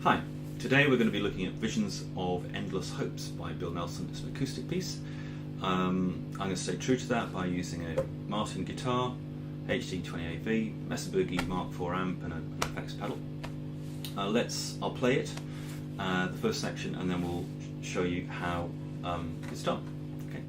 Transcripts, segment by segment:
Hi, today we're going to be looking at Visions of Endless Hopes by Bill Nelson. It's an acoustic piece. I'm going to stay true to that by using a Martin guitar, HD20AV, Mesa Boogie Mark IV amp and an effects pedal. I'll play it, the first section, and then we'll show you how it's done. Okay.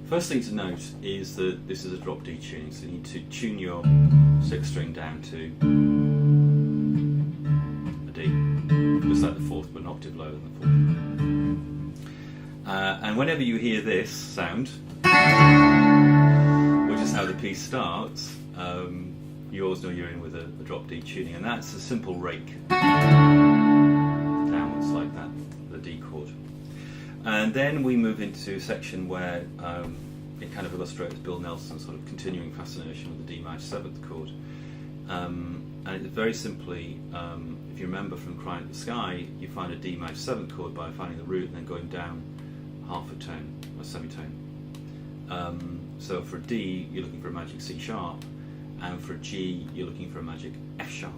First thing to note is that this is a drop D tuning, so you need to tune your 6th string down to a D, just like the 4th, but an octave lower than the 4th. And whenever you hear this sound, which is how the piece starts, you always know you're in with a drop D tuning, and that's a simple rake downwards like that, the D chord. And then we move into a section where it kind of illustrates Bill Nelson's sort of continuing fascination with the D major 7th chord. And it's very simply, if you remember from Crying at the Sky, you find a D major 7th chord by finding the root and then going down half a tone, a semitone. So for a D, you're looking for a magic C sharp, and for a G, you're looking for a magic F sharp.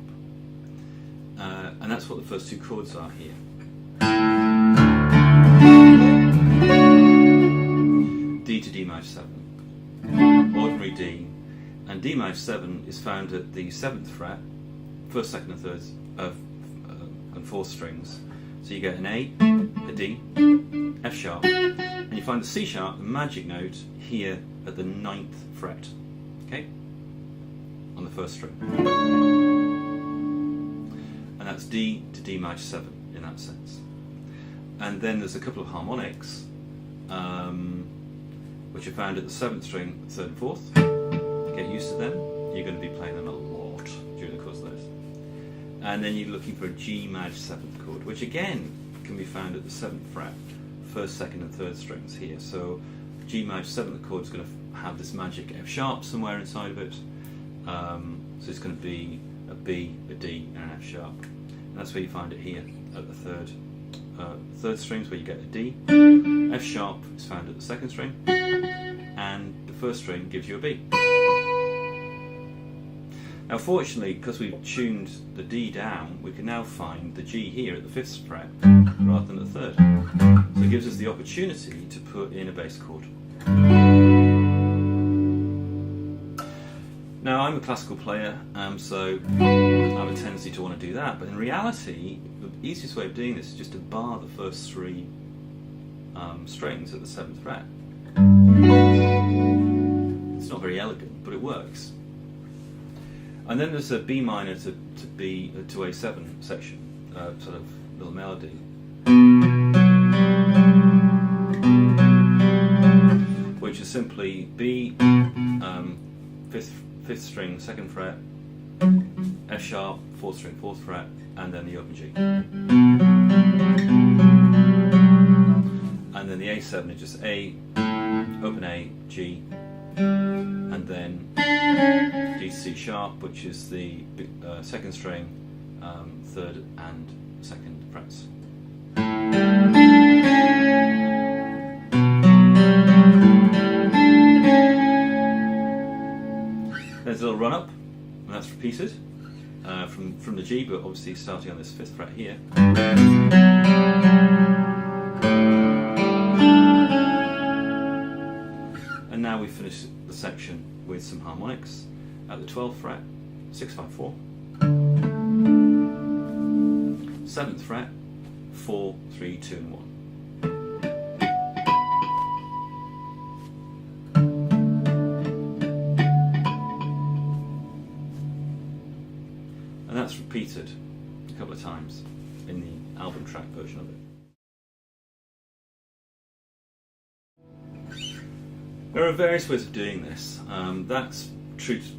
And that's what the first two chords are here. D to D major 7, ordinary D, and D major 7 is found at the 7th fret, 1st, 2nd and 3rd and 4th strings. So you get an A, a D, F sharp, and you find the C sharp, the magic note, here at the 9th fret, okay, on the 1st string. And that's D to D major 7 in that sense. And then there's a couple of harmonics, which are found at the 7th string, 3rd and 4th. Get used to them. You're going to be playing them a lot during the course of those. And then you're looking for a G major 7th chord, which again can be found at the 7th fret, 1st, 2nd and 3rd strings here. So G major 7th chord is going to have this magic F sharp somewhere inside of it. So it's going to be a B, a D and an F sharp. And that's where you find it here at the 3rd strings, where you get a D. F sharp is found at the 2nd string, and the 1st string gives you a B. Now fortunately, because we've tuned the D down, we can now find the G here at the 5th fret rather than the 3rd. So it gives us the opportunity to put in a bass chord. Now I'm a classical player, so I have a tendency to want to do that, but in reality the easiest way of doing this is just to bar the first 3 strings at the 7th fret. It's not very elegant, but it works. And then there's a B minor to A7 section, sort of little melody, which is simply B, 5th string, 2nd fret, F sharp, 4th string, 4th fret, and then the open G. And then the A7 is just A, open A, G, and then D, C sharp, which is the second string, third and second frets. There's a little run up, and that's repeated from the G, but obviously starting on this 5th fret here. And now we finish the section with some harmonics at the 12th fret, 6, 5, 4, 7th fret, 4, 3, 2 and 1. And that's repeated a couple of times in the album track version of it. There are various ways of doing this. That's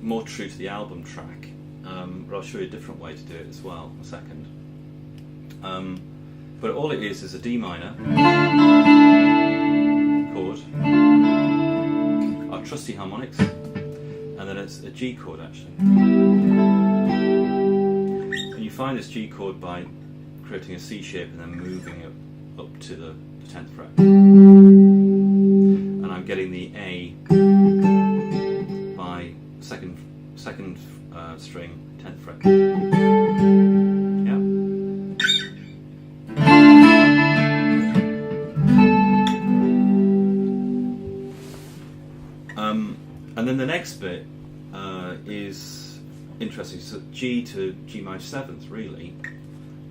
more true to the album track, but I'll show you a different way to do it as well in a second. But all it is a D minor chord, our trusty harmonics, and then it's a G chord actually. And you find this G chord by creating a C shape and then moving it up to the 10th fret. And I'm getting the A by second string, 10th fret. Yeah. And then the next bit is interesting. So G to G minor 7th really,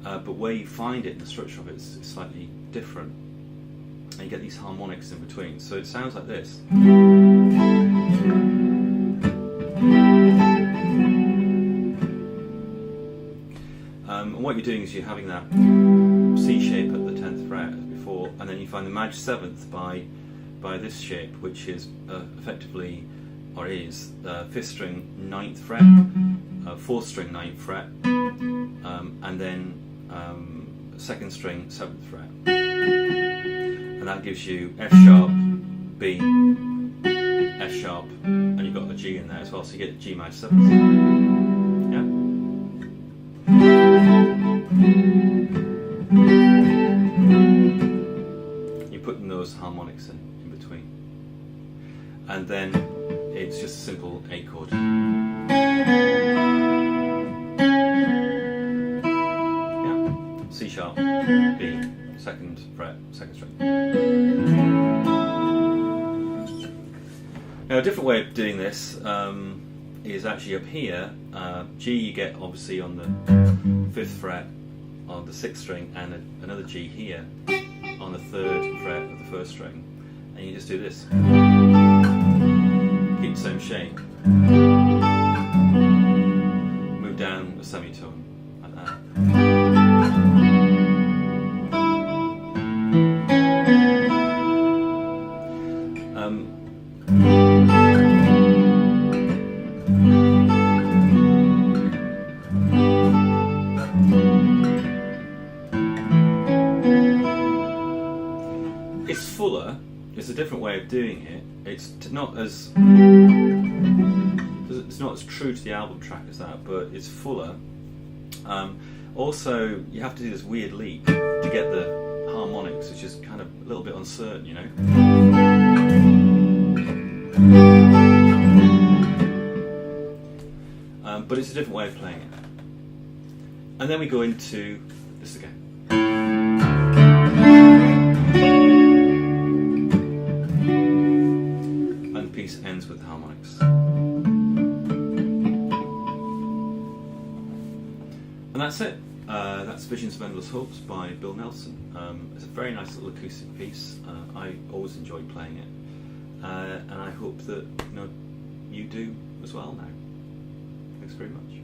but where you find it in the structure of it is slightly different. And you get these harmonics in between. So it sounds like this. And what you're doing is you're having that C shape at the 10th fret as before, and then you find the major 7th by this shape, which is effectively, or is, 5th string 9th fret, 4th string 9th fret, and then 2nd string 7th fret. And that gives you F sharp, B, F sharp, and you've got a G in there as well, so you get G minor 7th. Yeah? You're putting those harmonics in between. And then it's just a simple A chord. Yeah? C sharp, B, 2nd fret, 2nd string. Now a different way of doing this is actually up here. G you get obviously on the 5th fret on the 6th string, and another G here on the 3rd fret of the 1st string, and you just do this. Keep the same shape. Move down a semitone like that. It's fuller. It's a different way of doing it. It's not as true to the album track as that, but it's fuller. Also, you have to do this weird leap to get the harmonics, which is kind of a little bit uncertain, you know. But it's a different way of playing it. And then we go into this again. And the piece ends with the harmonics. And that's it. That's Visions of Endless Hopes by Bill Nelson. It's a very nice little acoustic piece. I always enjoy playing it. And I hope that you do as well now. Thanks very much.